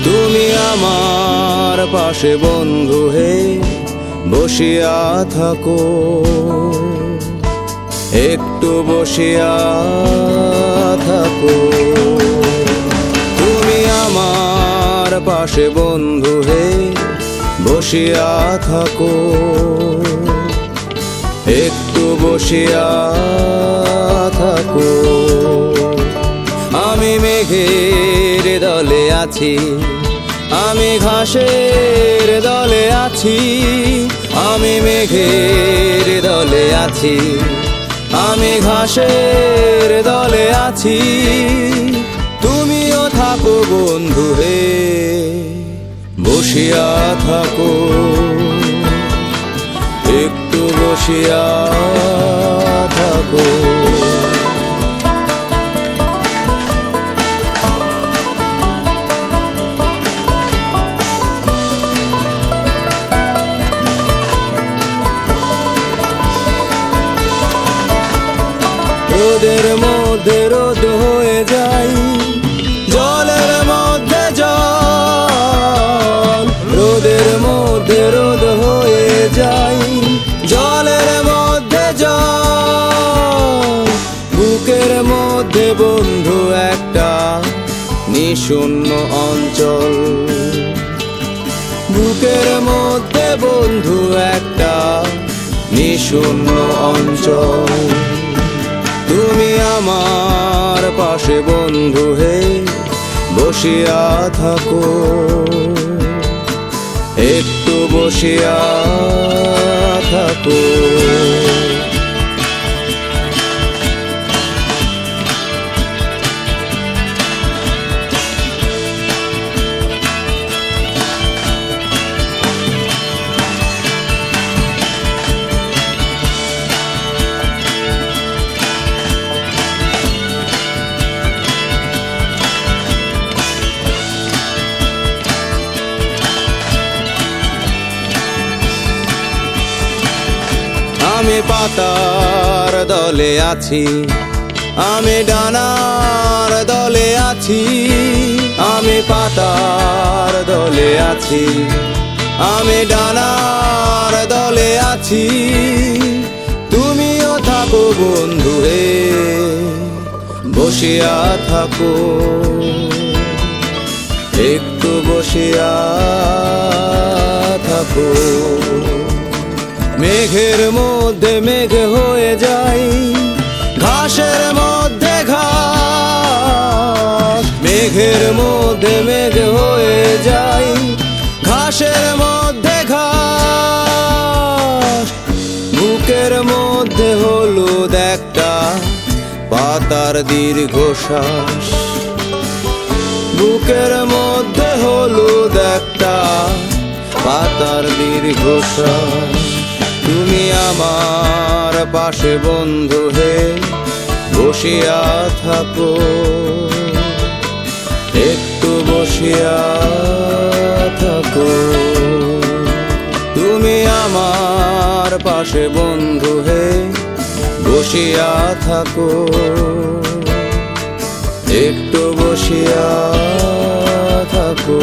তুমি আমার পাশে বন্ধু হে বসিয়া থাকো, একটু বসিয়া থাকো। তুমি আমার পাশে বন্ধু হে বসিয়া থাকো, একটু বসিয়া থাকো। আমি মেঘের দলে আছি, আমি ঘাসের দলে আছি। আমি মেঘের দলে আছি, আমি ঘাসের দলে আছি। তুমিও থাকো বন্ধু হে বসিয়া থাকো, একটু বসিয়া থাকো। রোদের মধ্যে রোদ হয়ে যাই, জলের মধ্যে জল। রোদের মধ্যে রোদ হয়ে যাই, জলের মধ্যে জল। বুকের মধ্যে বন্ধু একটা নিশূন্য অঞ্চল, বুকের মধ্যে বন্ধু একটা নিশূন্য অঞ্চল। তুমি আমার পাশে বন্ধু হে বসিয়া থাকো, একটু বসিয়া থাকো। আমি পাতার দলে আছি, আমি ডানার দলে আছি। আমি পাতার দলে আছি, আমি ডানার দলে আছি। তুমিও থাকো বন্ধু হে বসিয়া থাকো, একটু বসিয়া থাকো। মেঘের মধ্যে মেঘ হয়ে যাই, ঘাসের মধ্যে ঘাস। মেঘের মধ্যে মেঘ হয়ে যাই, ঘাসের মধ্যে ঘাস। বুকের মধ্যে হলুদ একটা পাতার দীর্ঘশ্বাস, বুকের মধ্যে হলুদ একটা পাতার দীর্ঘশ্বাস। তুমি আমার পাশে বন্ধু হে বসিয়া থাকো, একটু বসিয়া থাকো। তুমি আমার পাশে বন্ধু হে বসিয়া থাকো, একটু বসিয়া থাকো।